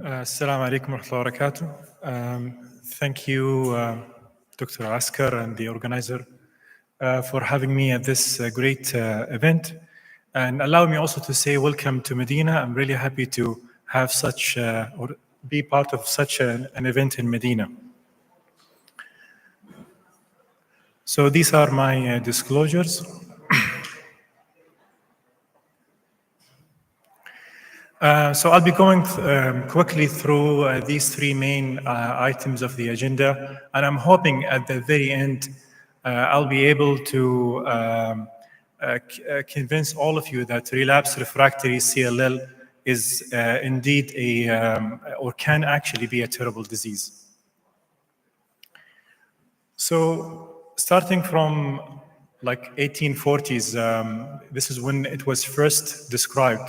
Assalamu alaikum wa rahmatullahi wa barakatuh. Thank you, Dr. Askar and the organizer for having me at this great event. And allow me also to say welcome to Medina. I'm really happy to have such, or be part of such an event in Medina. So these are my disclosures. So I'll be going quickly through these three main items of the agenda, and I'm hoping at the very end I'll be able to convince all of you that relapsed refractory CLL is indeed or can actually be a terrible disease. So starting from like 1840s, this is when it was first described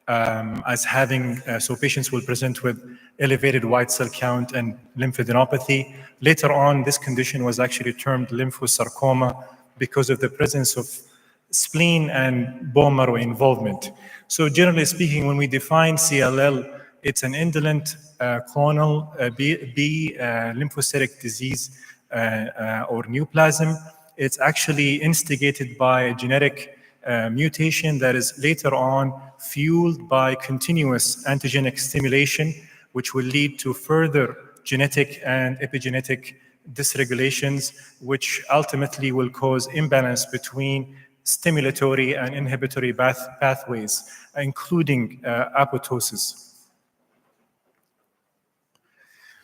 as having, so patients will present with elevated white cell count and lymphadenopathy. Later on, this condition was actually termed lymphosarcoma because of the presence of spleen and bone marrow involvement. So generally speaking, when we define CLL, it's an indolent clonal B lymphocytic disease or neoplasm. It's actually instigated by a genetic mutation that is later on fueled by continuous antigenic stimulation, which will lead to further genetic and epigenetic dysregulations, which ultimately will cause imbalance between stimulatory and inhibitory pathways, including apoptosis.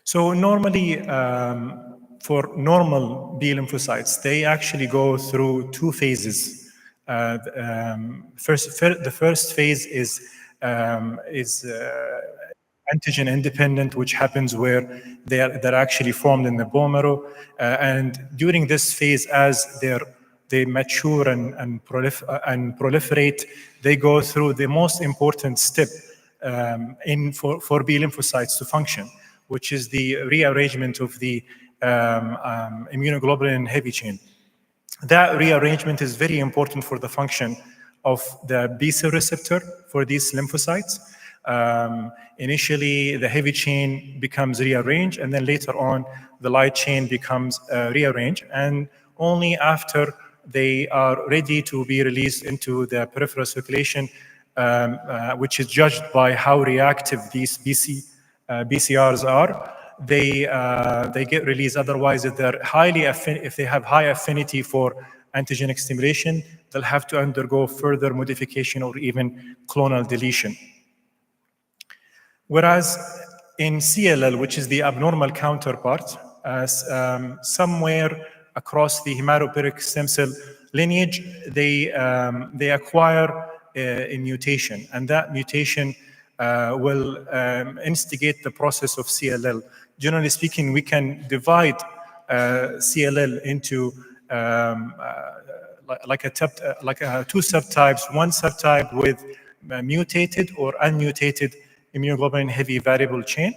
So normally, for normal B lymphocytes, they actually go through two phases. The first phase is antigen independent, which happens where they're actually formed in the bone marrow. And during this phase, as they mature and proliferate, they go through the most important step for B lymphocytes to function, which is the rearrangement of the immunoglobulin heavy chain. That rearrangement is very important for the function of the B cell receptor for these lymphocytes. Initially, the heavy chain becomes rearranged, and then later on, the light chain becomes rearranged. And only after they are ready to be released into the peripheral circulation, which is judged by how reactive these BCRs are, they get released. Otherwise, if they have high affinity for antigenic stimulation, they'll have to undergo further modification or even clonal deletion. Whereas in CLL, which is the abnormal counterpart, somewhere across the hematopoietic stem cell lineage, they acquire a mutation, and that mutation will instigate the process of CLL. Generally speaking, we can divide CLL into two subtypes. One subtype with mutated or unmutated immunoglobulin heavy variable chain,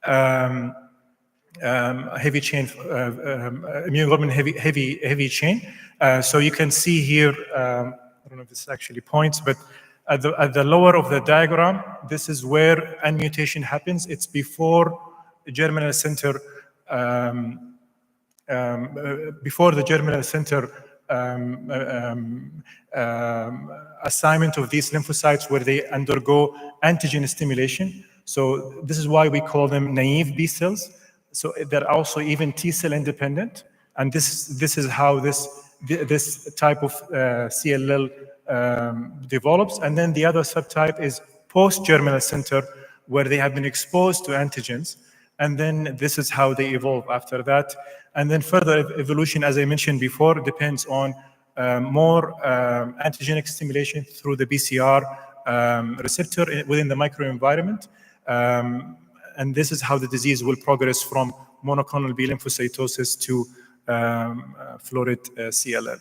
heavy chain, immunoglobulin heavy chain. So you can see here, I don't know if this actually points, but at the lower of the diagram, this is where unmutation happens. It's before the germinal center, assignment of these lymphocytes where they undergo antigen stimulation. So this is why we call them naive B cells. So they're also even T cell independent, and this is how this type of CLL develops. And then the other subtype is post-germinal center, where they have been exposed to antigens, and then this is how they evolve after that. And then further evolution, as I mentioned before, depends on more antigenic stimulation through the BCR receptor within the microenvironment. And this is how the disease will progress from monoclonal B lymphocytosis to florid CLL.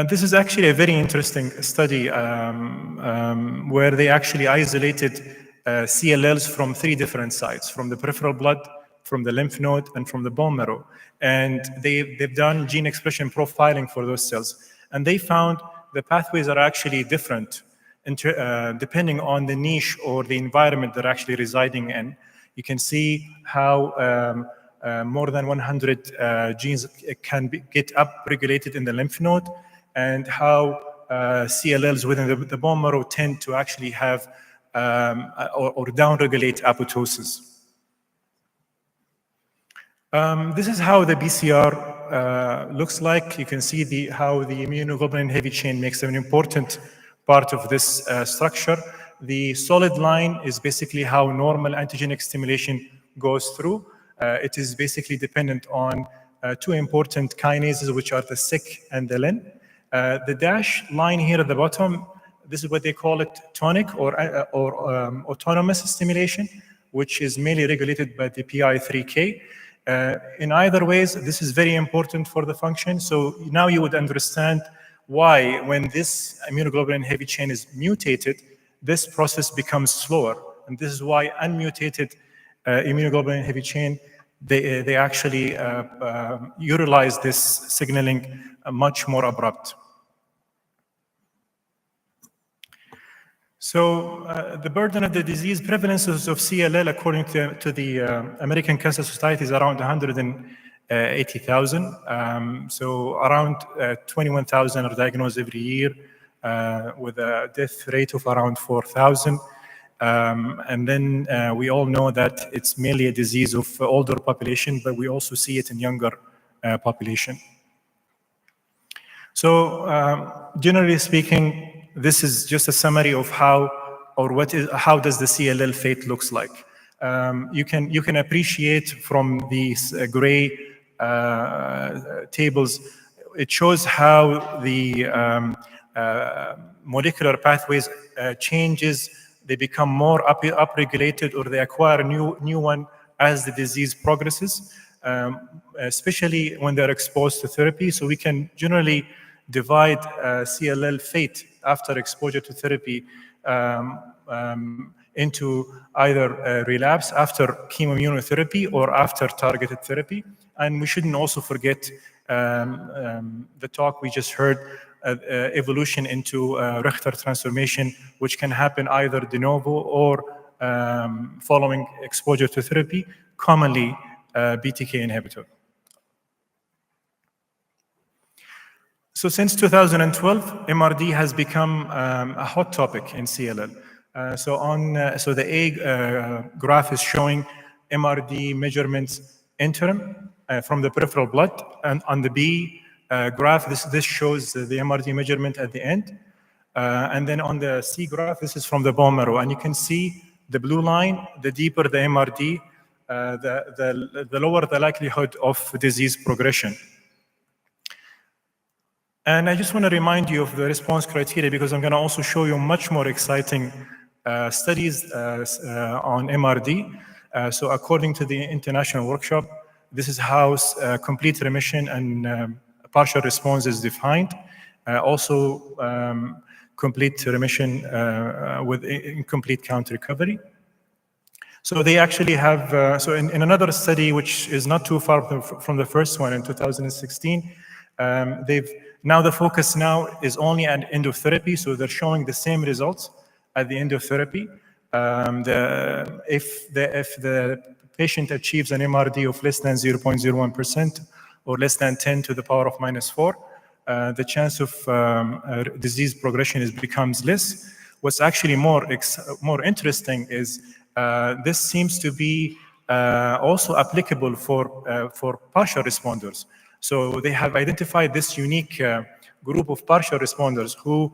This is actually a very interesting study where they actually isolated CLLs from three different sites, from the peripheral blood, from the lymph node, and from the bone marrow. And they've done gene expression profiling for those cells. And they found the pathways are actually different depending on the niche or the environment they're actually residing in. You can see how more than 100 genes can get upregulated in the lymph node, and how CLLs within the bone marrow tend to actually have or downregulate apoptosis. This is how the BCR looks like. You can see how the immunoglobulin heavy chain makes an important part of this structure. The solid line is basically how normal antigenic stimulation goes through. It is basically dependent on two important kinases, which are the SYK and the LIN. The dash line here at the bottom, this is what they call it tonic or autonomous stimulation, which is mainly regulated by the PI3K. In either ways, this is very important for the function. So now you would understand why, when this immunoglobulin heavy chain is mutated, this process becomes slower. And this is why unmutated immunoglobulin heavy chain, they actually utilize this signaling much more abrupt. So the burden of the disease, prevalences of CLL, according to the American Cancer Society, is around 180,000. So around 21,000 are diagnosed every year, with a death rate of around 4,000. And then we all know that it's mainly a disease of older population, but we also see it in younger population. So generally speaking, this is just a summary of how does the CLL fate looks like. You can appreciate from these gray tables, it shows how the molecular pathways changes. They become more upregulated, or they acquire a new one as the disease progresses, especially when they're exposed to therapy. So we can generally divide CLL fate after exposure to therapy into either relapse after chemoimmunotherapy or after targeted therapy. And we shouldn't also forget the talk we just heard, evolution into Richter transformation, which can happen either de novo or following exposure to therapy, commonly BTK inhibitor. So since 2012, MRD has become a hot topic in CLL. So the A graph is showing MRD measurements interim from the peripheral blood, and on the B graph, this shows the MRD measurement at the end. And then on the C graph, this is from the bone marrow, and you can see the blue line, the deeper the MRD, the lower the likelihood of disease progression. And I just want to remind you of the response criteria, because I'm going to also show you much more exciting studies on MRD. So according to the international workshop, this is how complete remission and partial response is defined. Also, complete remission with incomplete count recovery. So they actually have, so in another study, which is not too far from the first one in 2016, now the focus now is only at end of therapy, so they're showing the same results at the end of therapy. If the patient achieves an MRD of less than 0.01% or less than 10 to the power of -4, the chance of disease progression becomes less. What's actually more interesting is this seems to be also applicable for partial responders. So they have identified this unique group of partial responders who,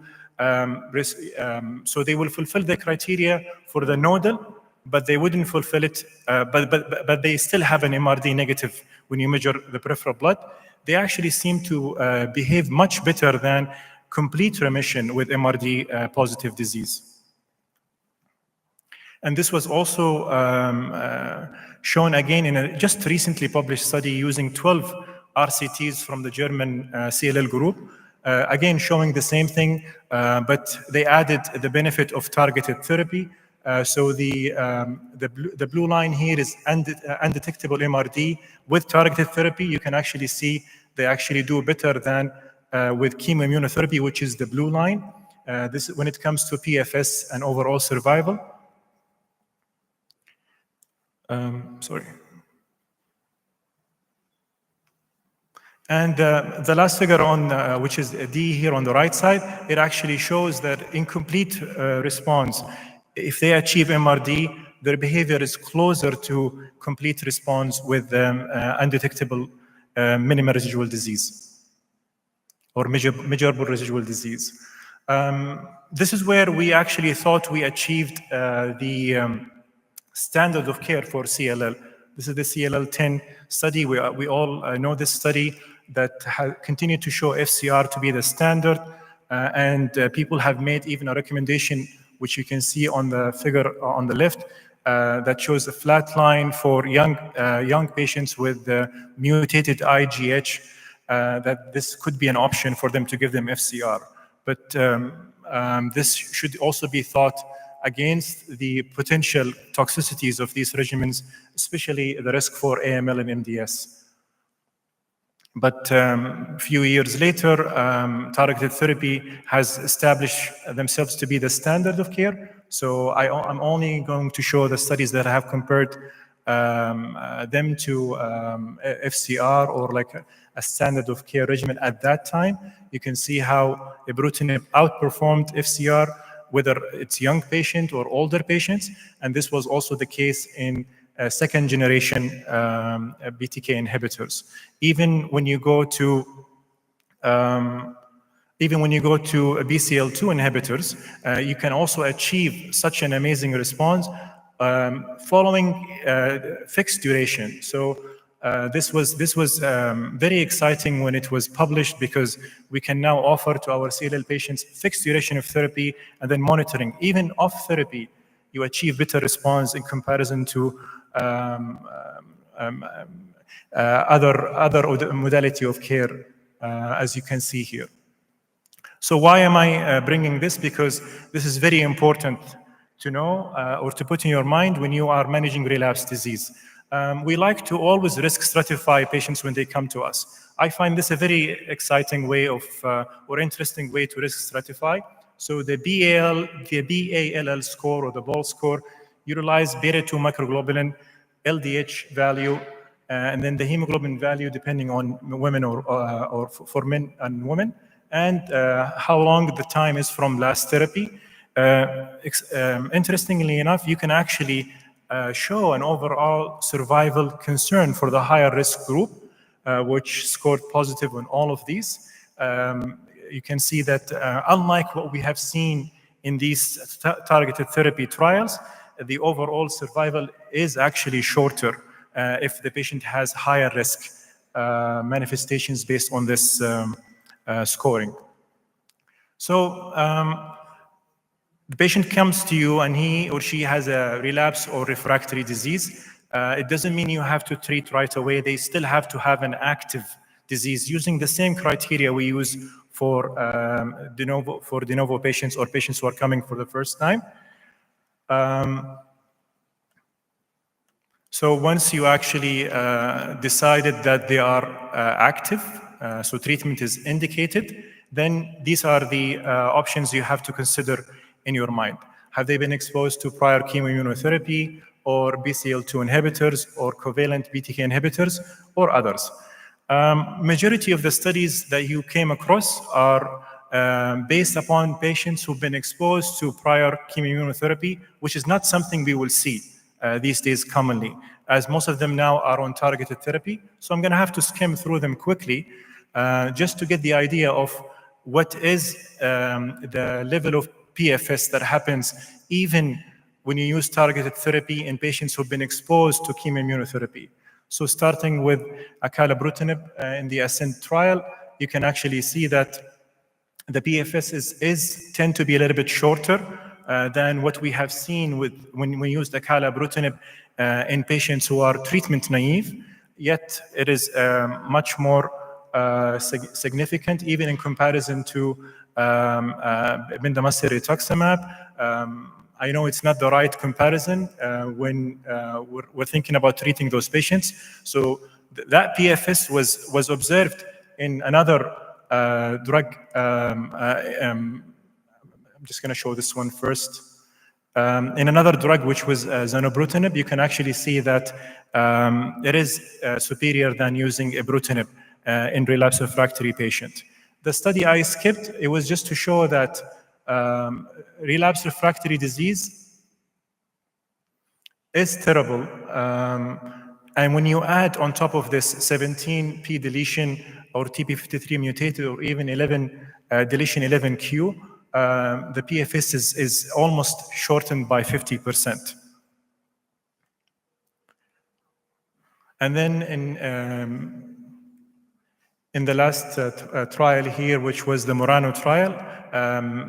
so they will fulfill the criteria for the nodal, but they wouldn't fulfill it, but they still have an MRD negative when you measure the peripheral blood. They actually seem to behave much better than complete remission with MRD positive disease. And this was also shown again in a just recently published study using 12 RCTs from the German CLL group, again showing the same thing, but they added the benefit of targeted therapy. So the blue line here is undetectable MRD. With targeted therapy, you can actually see they actually do better than with chemoimmunotherapy, which is the blue line. This when it comes to PFS and overall survival. Sorry. And the last figure on, which is D here on the right side, it actually shows that incomplete response, if they achieve MRD, their behavior is closer to complete response with undetectable minimal residual disease or measurable residual disease. This is where we actually thought we achieved the standard of care for CLL. This is the CLL-10 study. We all know this study that continued to show FCR to be the standard, and people have made even a recommendation, which you can see on the figure on the left, that shows a flat line for young patients with mutated IGH, that this could be an option for them to give them FCR. But this should also be thought against the potential toxicities of these regimens, especially the risk for AML and MDS. But a few years later, targeted therapy has established themselves to be the standard of care. So I'm only going to show the studies that have compared them to FCR or like a standard of care regimen at that time. You can see how ibrutinib outperformed FCR, whether it's young patient or older patients, and this was also the case in second generation BTK inhibitors. Even when you go to BCL2 inhibitors, you can also achieve such an amazing response following fixed duration. So this was very exciting when it was published, because we can now offer to our CLL patients fixed duration of therapy and then monitoring. Even off therapy, you achieve better response in comparison to other modality of care, as you can see here. So why am I bringing this? Because this is very important to know or to put in your mind when you are managing relapsed disease. We like to always risk stratify patients when they come to us. I find this a very exciting way of, or interesting way to risk stratify. So the BALL score or the BALL score utilize beta-2 microglobulin, LDH value, and then the hemoglobin value depending on women or for men and women, and how long the time is from last therapy. Interestingly enough, you can actually show an overall survival concern for the higher risk group, which scored positive on all of these. You can see that unlike what we have seen in these targeted therapy trials, the overall survival is actually shorter if the patient has higher risk manifestations based on this scoring. So the patient comes to you and he or she has a relapse or refractory disease. It doesn't mean you have to treat right away. They still have to have an active disease using the same criteria we use for de novo patients or patients who are coming for the first time. So once you actually decided that they are active, so treatment is indicated, then these are the options you have to consider in your mind. Have they been exposed to prior chemoimmunotherapy or BCL2 inhibitors or covalent BTK inhibitors or others? Majority of the studies that you came across are based upon patients who've been exposed to prior chemoimmunotherapy, which is not something we will see these days commonly, as most of them now are on targeted therapy. So I'm going to have to skim through them quickly just to get the idea of what is the level of PFS that happens even when you use targeted therapy in patients who've been exposed to chemoimmunotherapy. So starting with acalabrutinib in the ASCENT trial, you can actually see that the PFS tend to be a little bit shorter than what we have seen when we use the acalabrutinib in patients who are treatment naive. Yet it is much more significant, even in comparison to bendamustine rituximab. I know it's not the right comparison when we're thinking about treating those patients. So that PFS was observed in another drug I'm just going to show this one first. In another drug, which was zanubrutinib, you can actually see that it is superior than using ibrutinib in relapsed refractory patient. The study I skipped, it was just to show that relapsed refractory disease is terrible. And when you add on top of this 17p deletion or TP53 mutated or even 11 deletion 11q, the PFS is almost shortened by 50%. And then in the last trial here, which was the Murano trial,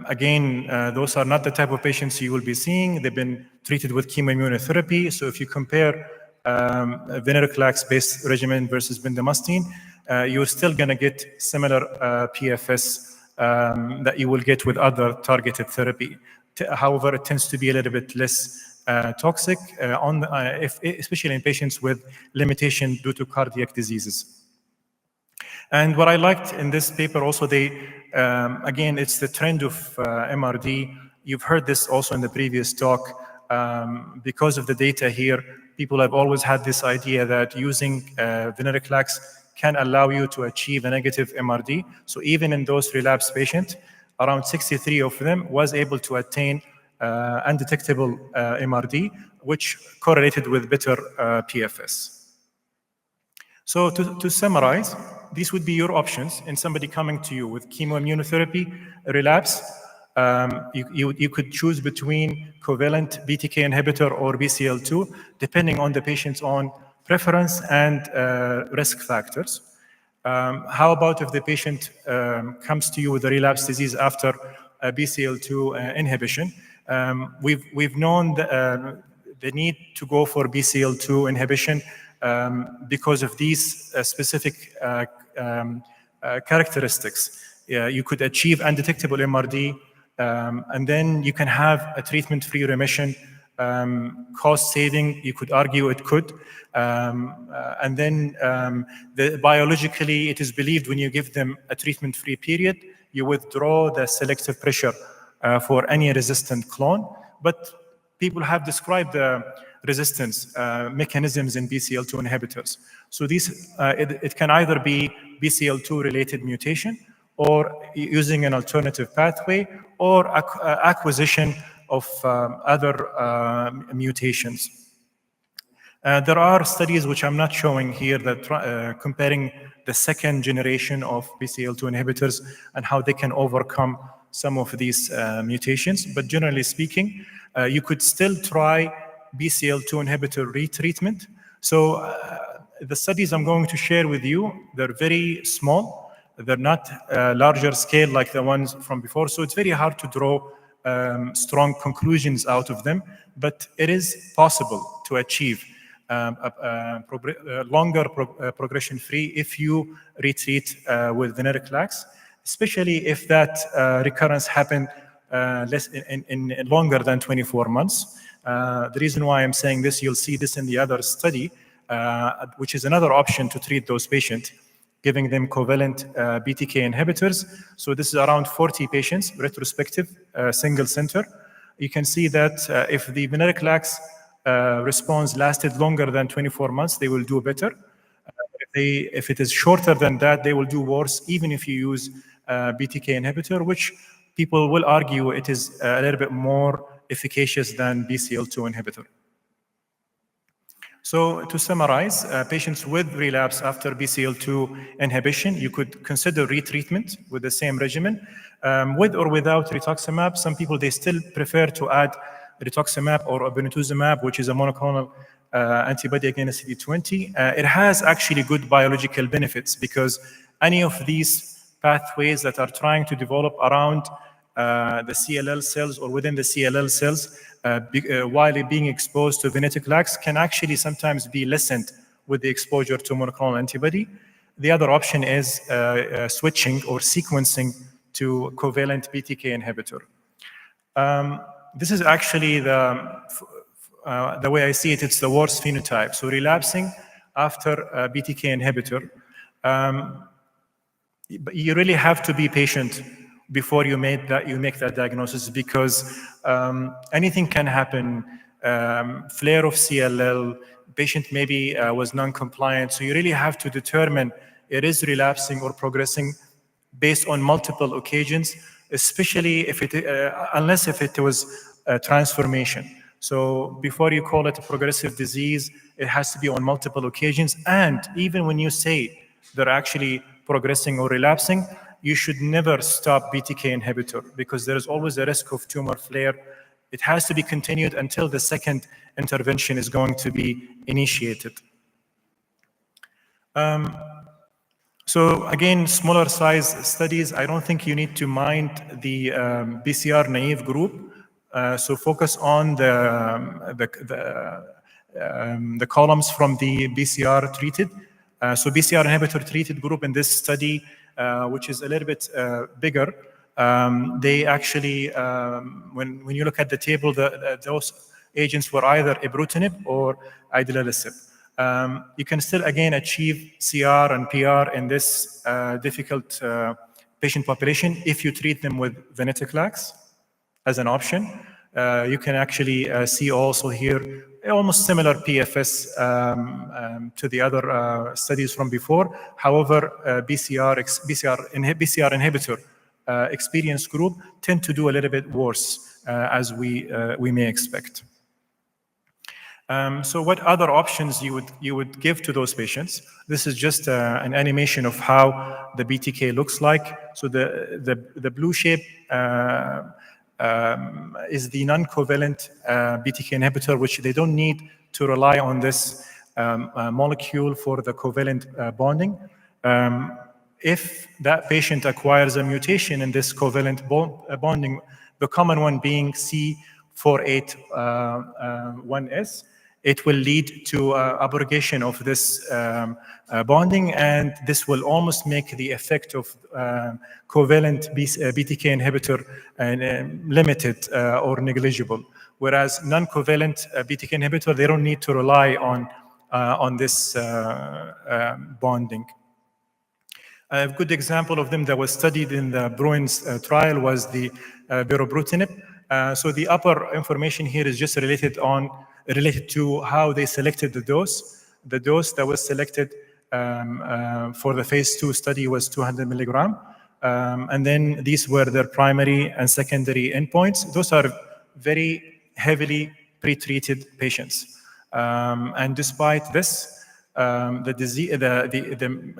again, those are not the type of patients you will be seeing. They've been treated with chemoimmunotherapy. So if you compare a venetoclax-based regimen versus bendamustine, you're still going to get similar PFS that you will get with other targeted therapy. However, it tends to be a little bit less toxic, especially in patients with limitation due to cardiac diseases. And what I liked in this paper also, again, it's the trend of MRD. You've heard this also in the previous talk. Because of the data here, people have always had this idea that using venetoclax can allow you to achieve a negative MRD. So even in those relapsed patients, around 63 of them was able to attain undetectable MRD, which correlated with better PFS. So to summarize, these would be your options in somebody coming to you with chemoimmunotherapy, relapse. You could choose between covalent BTK inhibitor or BCL2, depending on the patient's own preference and risk factors. How about if the patient comes to you with a relapse disease after a BCL2 inhibition? We've known the need to go for BCL2 inhibition because of these specific characteristics. You could achieve undetectable MRD, and then you can have a treatment-free remission. Cost saving, you could argue it could. And then biologically, it is believed when you give them a treatment-free period, you withdraw the selective pressure for any resistant clone. But people have described the resistance mechanisms in BCL2 inhibitors. So these, it can either be BCL2 related mutation or using an alternative pathway or acquisition of other mutations. There are studies which I'm not showing here that comparing the second generation of BCL2 inhibitors and how they can overcome some of these mutations. But generally speaking, you could still try BCL2 inhibitor retreatment. So the studies I'm going to share with you, they're very small. They're not larger scale like the ones from before. So it's very hard to draw strong conclusions out of them. But it is possible to achieve longer progression-free if you retreat with venetoclax, especially if that recurrence happened in longer than 24 months. The reason why I'm saying this, you'll see this in the other study, which is another option to treat those patients, giving them covalent BTK inhibitors. So this is around 40 patients, retrospective, single center. You can see that if the venetoclax response lasted longer than 24 months, they will do better. If it is shorter than that, they will do worse, even if you use BTK inhibitor, which people will argue it is a little bit more efficacious than BCL2 inhibitor. So to summarize, patients with relapse after BCL2 inhibition, you could consider retreatment with the same regimen. With or without rituximab, some people, they still prefer to add rituximab or obinutuzumab, which is a monoclonal antibody against CD20. It has actually good biological benefits because any of these pathways that are trying to develop around the CLL cells or within the CLL cells, while being exposed to venetoclax, can actually sometimes be lessened with the exposure to monoclonal antibody. The other option is switching or sequencing to covalent BTK inhibitor. This is actually the way I see it, it's the worst phenotype. So relapsing after a BTK inhibitor, you really have to be patient before you make that diagnosis, because anything can happen. Flare of CLL, patient maybe was non-compliant, so you really have to determine it is relapsing or progressing based on multiple occasions, especially if unless if it was a transformation. So before you call it a progressive disease, it has to be on multiple occasions. And even when you say they're actually progressing or relapsing, you should never stop BTK inhibitor, because there is always a risk of tumor flare. It has to be continued until the second intervention is going to be initiated. So again, smaller size studies, I don't think you need to mind the BCR naive group. So focus on the columns from the BCR treated. So BCR inhibitor treated group in this study, which is a little bit bigger, they actually, when you look at the table, those agents were either ibrutinib or idelalisib. You can still, again, achieve CR and PR in this difficult patient population if you treat them with venetoclax as an option. You can actually see also here almost similar PFS to the other studies from before. However, BCR inhibitor experienced group tend to do a little bit worse, as we may expect. So what other options you would give to those patients? This is just an animation of how the BTK looks like. So the blue shape is the non-covalent BTK inhibitor, which they don't need to rely on this molecule for the covalent bonding. If that patient acquires a mutation in this covalent bonding, the common one being C481S, it will lead to abrogation of this bonding, and this will almost make the effect of covalent BTK inhibitor limited or negligible. Whereas non-covalent BTK inhibitor, they don't need to rely on this bonding. A good example of them that was studied in the Bruin's trial was the birobrutinib. So the upper information here is just related to how they selected the dose. The dose that was selected for the phase 2 study was 200 milligram. And then these were their primary and secondary endpoints. Those are very heavily pretreated patients. And despite this, the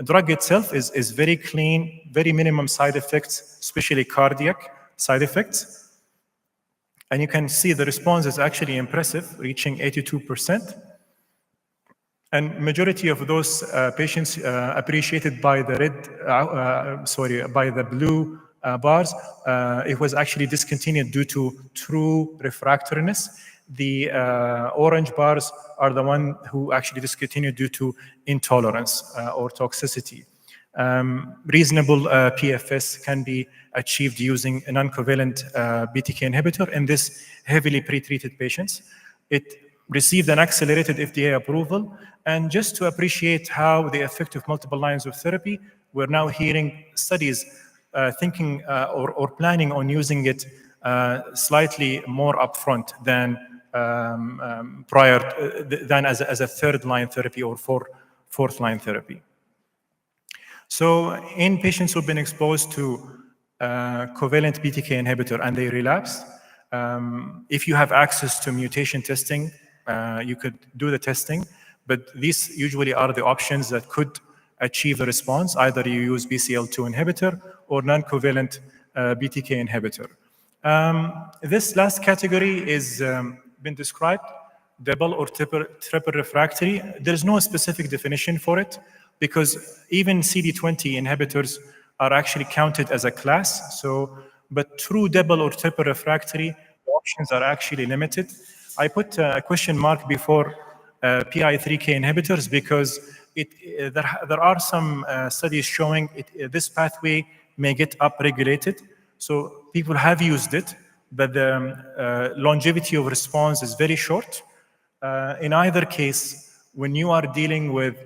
drug itself is very clean, very minimum side effects, especially cardiac side effects. And you can see the response is actually impressive, reaching 82%. And majority of those patients appreciated by the by the blue bars, it was actually discontinued due to true refractoriness. The orange bars are the one who actually discontinued due to intolerance or toxicity. Reasonable PFS can be achieved using a non-covalent BTK inhibitor in this heavily pretreated patients. It received an accelerated FDA approval. And just to appreciate how the effect of multiple lines of therapy, we're now hearing studies thinking or planning on using it slightly more upfront than than as a third-line therapy or fourth-line therapy. So in patients who've been exposed to covalent BTK inhibitor and they relapse, if you have access to mutation testing, you could do the testing, but these usually are the options that could achieve a response. Either you use BCL2 inhibitor or non-covalent BTK inhibitor. This last category is been described, double or triple refractory. There's no specific definition for it, because even CD20 inhibitors are actually counted as a class. So, but true double or triple refractory, the options are actually limited. I put a question mark before PI3K inhibitors because there are some studies showing this pathway may get upregulated. So people have used it, but the longevity of response is very short. In either case, when you are dealing with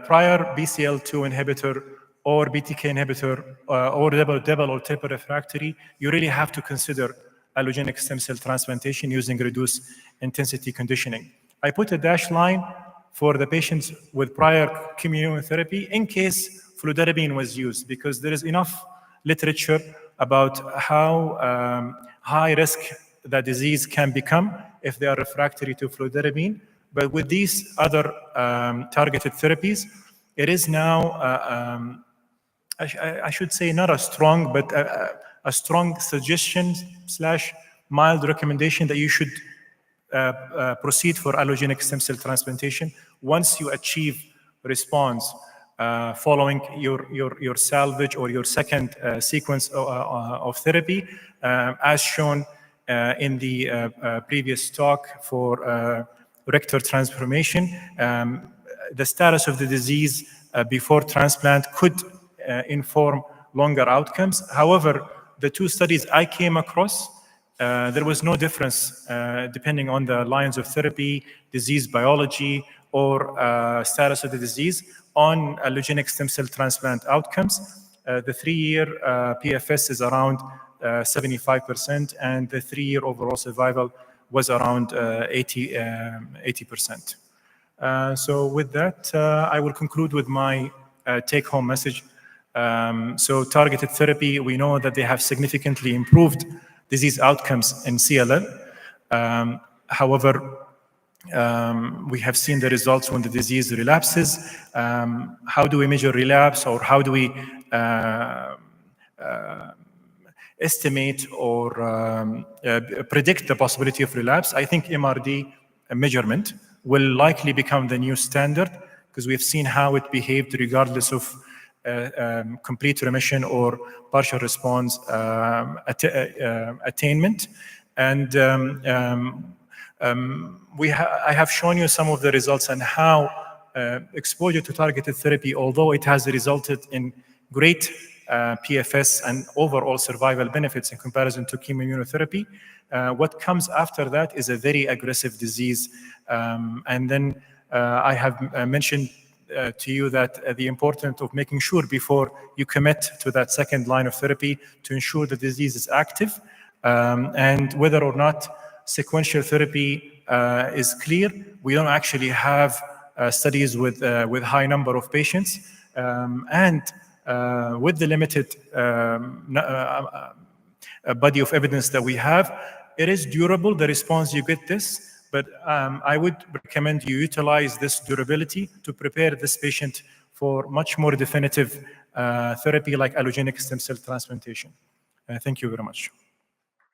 prior BCL2 inhibitor or BTK inhibitor, or double or triple refractory, you really have to consider allogeneic stem cell transplantation using reduced intensity conditioning. I put a dashed line for the patients with prior chemotherapy in case fludarabine was used, because there is enough literature about how high risk the disease can become if they are refractory to fludarabine. But with these other targeted therapies, it is now, I should say, not a strong, but a strong suggestion / mild recommendation that you should proceed for allogeneic stem cell transplantation once you achieve response following your salvage or your second sequence of therapy, as shown in the previous talk for rectal transformation. The status of the disease before transplant could inform longer outcomes. However, the two studies I came across, there was no difference depending on the lines of therapy, disease biology, or status of the disease on allogeneic stem cell transplant outcomes. The 3-year PFS is around 75%, and the 3-year overall survival was around 80%. So with that, I will conclude with my take-home message. So targeted therapy, we know that they have significantly improved disease outcomes in CLL. However, we have seen the results when the disease relapses. How do we measure relapse, or how do we estimate or predict the possibility of relapse? I think MRD measurement will likely become the new standard, because we've seen how it behaved regardless of complete remission or partial response attainment. And I have shown you some of the results and how exposure to targeted therapy, although it has resulted in great PFS and overall survival benefits in comparison to chemoimmunotherapy, what comes after that is a very aggressive disease. And then I have mentioned to you that the importance of making sure before you commit to that second line of therapy to ensure the disease is active, and whether or not sequential therapy is clear. We don't actually have studies with high number of patients, and with the limited body of evidence that we have, it is durable, the response you get this. But I would recommend you utilize this durability to prepare this patient for much more definitive therapy like allogeneic stem cell transplantation. Thank you very much.